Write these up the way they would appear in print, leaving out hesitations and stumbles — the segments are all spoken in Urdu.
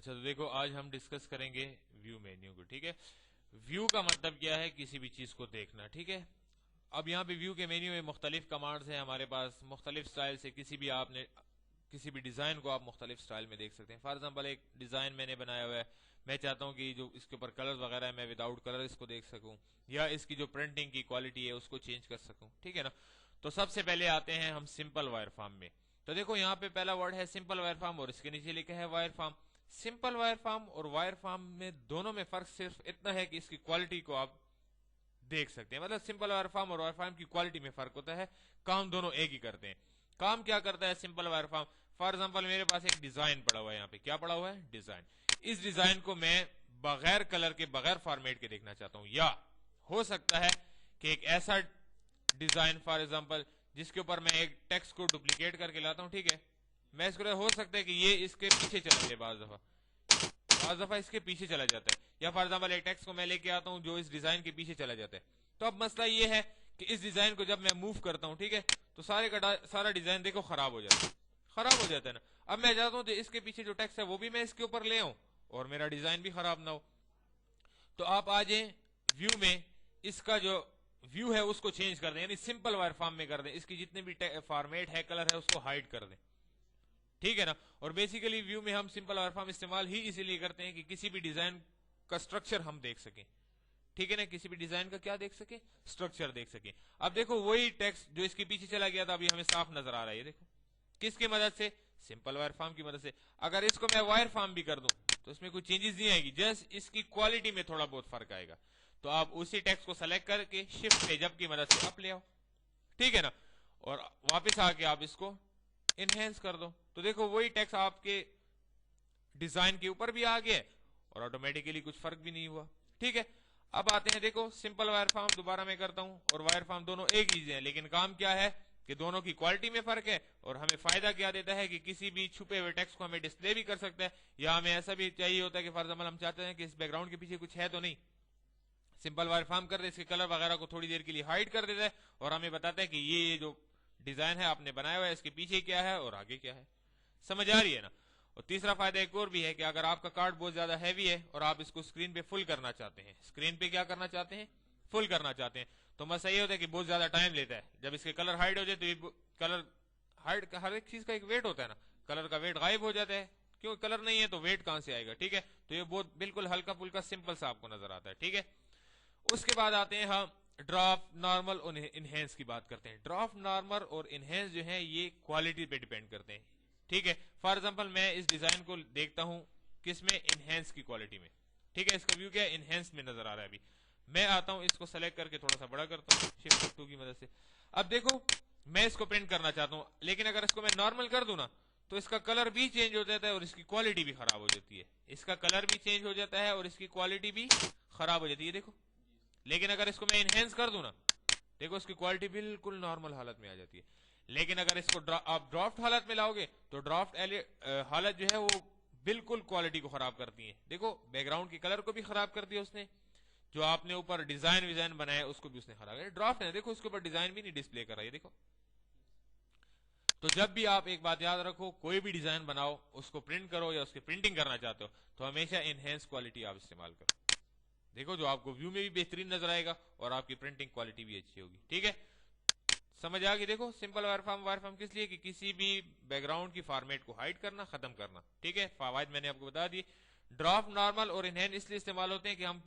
اچھا تو دیکھو آج ہم ڈسکس کریں گے ویو مینیو کو. ٹھیک ہے, ویو کا مطلب کیا ہے؟ کسی بھی چیز کو دیکھنا. ٹھیک ہے, اب یہاں پہ ویو کے مینیو میں مختلف کمانڈز ہیں ہمارے پاس, مختلف سٹائل سے کسی بھی ڈیزائن کو آپ مختلف سٹائل میں دیکھ سکتے ہیں. فار ایگزامپل ایک ڈیزائن میں نے بنایا ہوا ہے, میں چاہتا ہوں کہ جو اس کے اوپر کلر وغیرہ ہے میں وداؤٹ کلر اس کو دیکھ سکوں, یا اس کی جو پرنٹنگ کی کوالٹی ہے اس کو چینج کر سکوں. ٹھیک ہے نا, تو سب سے پہلے آتے ہیں ہم سمپل وائر فارم میں. تو دیکھو یہاں پہ پہلا ورڈ ہے سمپل وائر فارم اور اس کے نیچے لکھا ہے wire form. Simple wire form اور وائر فارم میں دونوں میں فرق صرف اتنا ہے کہ اس کی کوالٹی کو آپ دیکھ سکتے ہیں. مطلب سمپل وائر فارم اور وائر فارم کی کوالٹی میں فرق ہوتا ہے, کام دونوں ایک ہی کرتے ہیں. کام کیا کرتا ہے simple wire form? For example میرے پاس ایک ڈیزائن پڑا ہوا ہے, یہاں پہ کیا پڑا ہوا ہے؟ ڈیزائن. اس ڈیزائن کو میں بغیر کلر کے, بغیر فارمیٹ کے دیکھنا چاہتا ہوں, یا ہو سکتا ہے کہ ایک ایسا ڈیزائن فار ایگزامپل جس کے اوپر میں ایک ٹیکسٹ کو ڈپلیکیٹ کر کے لاتا ہوں. ٹھیک ہے, میں اس کو ہو سکتا ہے کہ یہ اس کے پیچھے چلا جائے, بعض دفعہ اس کے پیچھے چلا جاتا ہے, یا فار ایگزامپل ایک ٹیکسٹ کو میں لے کے آتا ہوں جو اس ڈیزائن کے پیچھے چلا جاتا ہے. تو اب مسئلہ یہ ہے کہ اس ڈیزائن کو جب میں موو کرتا ہوں, ٹھیک ہے, تو سارا ڈیزائن دیکھو خراب ہو جاتا ہے نا. اب میں چاہتا ہوں کہ اس کے پیچھے جو ٹیکسٹ ہے وہ بھی میں اس کے اوپر لے آؤں اور میرا ڈیزائن بھی خراب نہ ہو. تو آپ آ جائیں ویو میں, اس کا جو ویو ہے اس کو چینج کر دیں, یعنی سمپل وائر فارم میں کر دیں, اس کی جتنے بھی فارمیٹ ہے, کلر ہے, اس کو ہائڈ کر دیں. ٹھیک ہے نا, اور بیسیکلی ویو میں ہم سمپل وائر فارم استعمال ہی اسی لیے کرتے ہیں کہ کسی بھی ڈیزائن کا سٹرکچر ہم دیکھ سکیں. ٹھیک ہے نا, کسی بھی ڈیزائن کا کیا دیکھ سکیں؟ سٹرکچر دیکھ سکیں. اب دیکھو وہی ٹیکسٹ جو اس کے پیچھے چلا گیا تھا ابھی ہمیں صاف نظر آ رہا ہے. یہ دیکھو کس کی مدد سے؟ سمپل وائر فارم کی مدد سے. اگر اس کو میں وائر فارم بھی کر دوں تو اس میں کوئی چینجز نہیں آئے گی, جسٹ اس کی کوالٹی میں تھوڑا بہت فرق آئے گا. تو آپ اسی ٹیکسٹ کو سلیکٹ کر کے شفٹ پہ جب کی مدد سے اپ لے آؤ. ٹھیک ہے نا, اور واپس آ کے آپ اس کو انہینس کر دو. تو دیکھو وہی ٹیکسٹ آپ کے ڈیزائن کے اوپر بھی آ گیا اور آٹومیٹیکلی کچھ فرق بھی نہیں ہوا. ٹھیک ہے, اب آتے ہیں دیکھو سمپل وائر فارم, دوبارہ میں کرتا ہوں, اور وائر فارم دونوں ایک چیزیں ہیں, لیکن کام کیا ہے کہ دونوں کی کوالٹی میں فرق ہے. اور ہمیں فائدہ کیا دیتا ہے کہ کسی بھی چھپے ہوئے ٹیکسٹ کو ہمیں ڈسپلے بھی کر سکتا ہے, یا ہمیں ایسا بھی چاہیے ہوتا ہے کہ فار ایگزامپل ہم چاہتے ہیں کہ اس بیک گراؤنڈ کے پیچھے کچھ ہے تو نہیں, سمپل وائر فارم کر دے, اس کے کلر وغیرہ کو تھوڑی دیر کے لیے ہائڈ کر دیتا ہے اور ہمیں بتاتا ہے کہ یہ جو ڈیزائن ہے آپ نے بنایا ہوا ہے اس کے پیچھے کیا ہے اور آگے کیا ہے. سمجھ آ رہی ہے نا. اور تیسرا فائدہ ایک اور بھی ہے کہ اگر آپ کا کارڈ بہت زیادہ ہیوی ہے اور آپ اس کو اسکرین پہ فل کرنا چاہتے ہیں, اسکرین پہ کیا کرنا چاہتے ہیں؟ فل کرنا چاہتے ہیں, تو مسئلہ یہ ہوتا ہے کہ بہت زیادہ ٹائم لیتا ہے. جب اس کے کلر ہائڈ ہو جائے تو یہ کلر ہائڈ, ہر ایک چیز کا ایک ویٹ ہوتا ہے نا, کلر کا ویٹ غائب ہو جاتا ہے, کیوں کلر نہیں ہے تو ویٹ کہاں سے آئے گا. ٹھیک ہے, تو یہ بہت بالکل ہلکا پھلکا سمپل سا آپ کو نظر آتا ہے. ٹھیک ہے, اس کے بعد آتے ہیں ہم ڈرافٹ, نارمل اور انہینس کی بات کرتے ہیں. ڈرافٹ, نارمل اور انہینس جو ہے یہ کوالٹی پہ ڈیپینڈ کرتے ہیں. ٹھیک ہے, فار ایگزامپل میں اس ڈیزائن کو دیکھتا ہوں کس میں؟ انہینس کی کوالٹی میں. ٹھیک ہے, اس کا ویو کیا ہے؟ انہینس میں نظر آ رہا ہے. ابھی میں آتا ہوں اس کو سلیکٹ کر کے تھوڑا سا بڑا کرتا ہوں شفٹ 2 کی مدد سے. اب دیکھو میں اس کو پرنٹ کرنا چاہتا ہوں, لیکن اگر اس کو میں نارمل کر دوں نا تو اس کا کلر بھی چینج ہو جاتا ہے اور اس کی کوالٹی بھی خراب ہو جاتی ہے. اس کا کلر بھی چینج ہو جاتا ہے اور اس کی کوالٹی بھی خراب ہو جاتی ہے. دیکھو, لیکن اگر اس کو میں انہینس کر دوں نا, دیکھو اس کی کوالٹی بالکل نارمل حالت میں آ جاتی ہے. لیکن اگر اس کو آپ ڈرافٹ حالت میں لاؤ گے تو ڈرافٹ حالت جو ہے وہ بالکل کوالٹی کو خراب کرتی ہے. دیکھو بیک گراؤنڈ کی کلر کو بھی خراب کر دیا اس نے, جو آپ نے اوپر ڈیزائن بنایا اس کو بھی اس نے خراب کیا. ڈرافٹ ہے, دیکھو اس کے اوپر ڈیزائن بھی نہیں ڈسپلے کر رہا ہے. دیکھو, تو جب بھی آپ ایک بات یاد رکھو, کوئی بھی ڈیزائن بناؤ, اس کو پرنٹ کرو یا اس کی پرنٹنگ کرنا چاہتے ہو تو ہمیشہ انہینس کوالٹی آپ استعمال کرو. دیکھو جو آپ کو ویو میں بھی بہترین نظر آئے گا اور آپ کی پرنٹنگ کوالٹی بھی اچھی ہوگی. ٹھیک ہے, سمجھ آ گئی. دیکھو سمپل وائر فارم کس لیے کہ کسی بھی بیک گراؤنڈ کی فارمیٹ کو ہائڈ کرنا, ختم کرنا. ٹھیک ہے, فوائد میں نے آپ کو بتا دی. ڈرافٹ, نارمل اور انہینس اس لیے استعمال ہوتے ہیں کہ ہم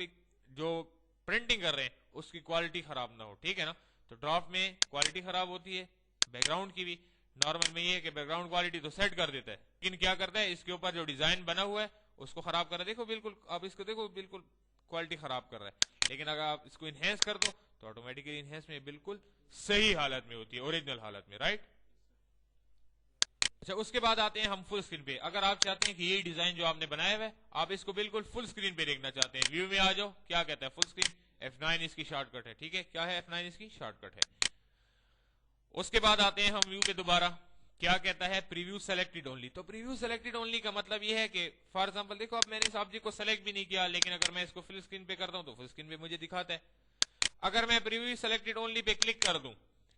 جو پرنٹنگ کر رہے ہیں اس کی کوالٹی خراب نہ ہو. ٹھیک ہے نا, تو ڈرافٹ میں کوالٹی خراب ہوتی ہے بیک گراؤنڈ کی بھی, نارمل میں یہ ہے کہ بیک گراؤنڈ کوالٹی تو سیٹ کر دیتا ہے, لیکن کیا کرتا ہے اس کے اوپر جو ڈیزائن بنا ہوا ہے اس کو خراب کر رہا ہے. دیکھو بالکل, آپ اس کو دیکھو بالکل کوالٹی خراب کر رہا ہے. لیکن اگر آپ اس کو انہینس کر دو تو آٹومیٹکلی انہینس میں بالکل صحیح حالت میں ہوتی ہے, اوریجنل حالت میں. رائٹ. اچھا, اس کے بعد آتے ہیں ہم فل اسکرین پہ. اگر آپ چاہتے ہیں کہ یہ ڈیزائن جو آپ نے بنایا ہوا ہے آپ اس کو بالکل فل اسکرین پہ دیکھنا چاہتے ہیں, ویو میں آ جاؤ, کیا کہتا ہے فل اسکرین, F9 اس کی شارٹ کٹ ہے. ٹھیک ہے, کیا ہے F9 اس کی شارٹ کٹ ہے. اس کے بعد آتے ہیں ہم ویو پہ دوبارہ, کیا کہتا ہے پریویو سلیکٹڈ اونلی. تو پریویو سلیکٹڈ اونلی کا مطلب یہ ہے کہ فار ایگزامپل دیکھو اب میں نے اس آبجیکٹ کو سلیکٹ بھی نہیں کیا, لیکن اگر میں اس کو فل اسکرین پہ کرتا ہوں تو فل اسکرین پہ مجھے دکھاتا ہے. اگر میں پریویو سلیکٹڈ اونلی پہ کلک کر دوں,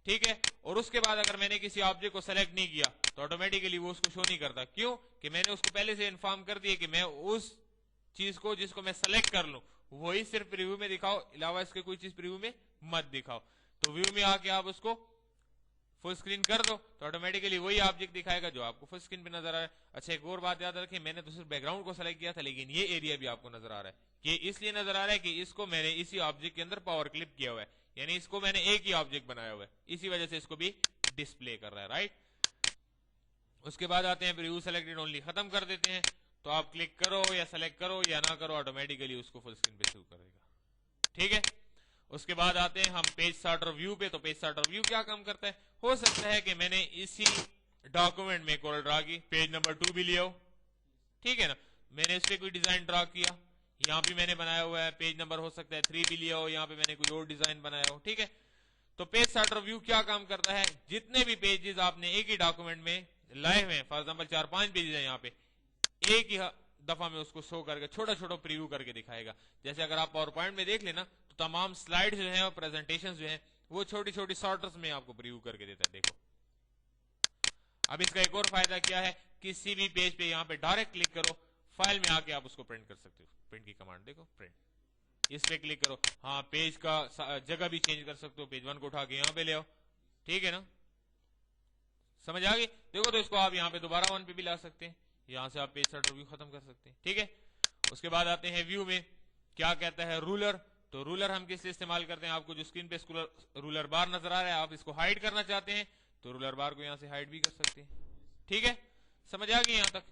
ٹھیک ہے, اور اس کے بعد اگر میں نے کسی آبجیکٹ کو سلیکٹ نہیں کیا تو آٹومیٹیکلی وہ اس کو شو نہیں کرتا. کیوں کہ میں نے اس کو پہلے سے انفارم کر دیا کہ میں اس چیز کو جس کو میں سلیکٹ کر لوں وہی صرف پریویو میں دکھاؤ, علاوہ اس کے کوئی چیز پریویو میں مت دکھاؤ. تو ویو میں آ کے آپ اس کو فل اسکرین کر دو تو آٹومیٹیکلی وہی آبجیکٹ دکھائے گا جو آپ کو فل اسکرین پہ نظر آ رہا ہے. اچھا ایک اور بات یاد رکھیں, میں نے تو صرف بیک گراؤنڈ کو سلیکٹ کیا تھا لیکن یہ ایریا بھی آپ کو نظر آ رہا ہے. یہ اس لیے نظر آ رہا ہے کہ اس کو میں نے اسی آبجیکٹ کے اندر پاور کلپ کیا ہوا ہے, یعنی اس کو میں نے ایک ہی آبجیکٹ بنایا ہوا ہے, اسی وجہ سے اس کو بھی ڈسپلے کر رہا ہے. رائٹ, اس کے بعد آتے ہیں پریویو سلیکٹڈ اونلی, ختم کر دیتے ہیں. تو آپ کلک کرو یا سلیکٹ کرو یا نہ کرو آٹومیٹیکلی اس کو فل اسکرین پہ شو کرے گا. ٹھیک ہے, اس کے بعد آتے ہیں ہم پیج سارٹر ویو پہ. تو پیج سارٹر ویو کیا کام کرتا ہے, ہو سکتا ہے کہ میں نے اسی ڈاکومنٹ میں کول ڈرا کی, پیج نمبر 2 بھی لیا ہو, ٹھیک ہے نا, میں نے اس پہ کوئی ڈیزائن ڈرا کیا, یہاں بھی میں نے بنایا ہوا ہے, پیج نمبر ہو سکتا ہے 3 بھی لیا ہو, یہاں پہ میں نے کوئی اور ڈیزائن بنایا ہو. ٹھیک ہے, تو پیج سارٹر ویو کیا کام کرتا ہے, جتنے بھی پیجز آپ نے ایک ہی ڈاکومنٹ میں لائے ہوئے ہیں, فار ایگزامپل 4-5 پیجز ہیں یہاں پہ, ایک ہی دفعہ میں اس کو شو کر کے چھوٹا چھوٹا پریویو کر کے دکھائے گا. جیسے اگر آپ پاور پوائنٹ میں دیکھ لینا تو تمام سلائڈ جو ہیں اور پریزنٹیشن جو ہیں وہ چھوٹی چھوٹی سارٹرز میں آپ کو پریویو کر کے دیتا ہے. دیکھو اب اس کا ایک اور فائدہ کیا ہے, کسی بھی پیج پہ یہاں پہ ڈائریکٹ کلک کرو, فائل میں آ کے آپ اس کو پرنٹ کر سکتے ہو. پرنٹ کی کمانڈ دیکھو, پرنٹ, اس پہ کلک کرو, ہاں پیج کا جگہ بھی چینج کر سکتے ہو, پیج 1 کو اٹھا کے یہاں پہ لے آؤ. ٹھیک ہے نا, سمجھ آ گئی. دیکھو تو اس کو آپ یہاں پہ دوبارہ 1 پہ بھی لا سکتے ہیں, یہاں سے آپ پیج سارٹر ویو ختم کر سکتے ہیں. ٹھیک ہے, اس کے بعد آتے ہیں ویو میں, کیا کہتا ہے رولر. تو رولر ہم کس لیے استعمال کرتے ہیں, آپ کو جو اسکرین پہ رولر بار نظر آ رہا ہے, آپ اس کو ہائڈ کرنا چاہتے ہیں تو رولر بار کو یہاں سے ہائڈ بھی کر سکتے ہیں. ٹھیک ہے, سمجھ آ گئی یہاں تک.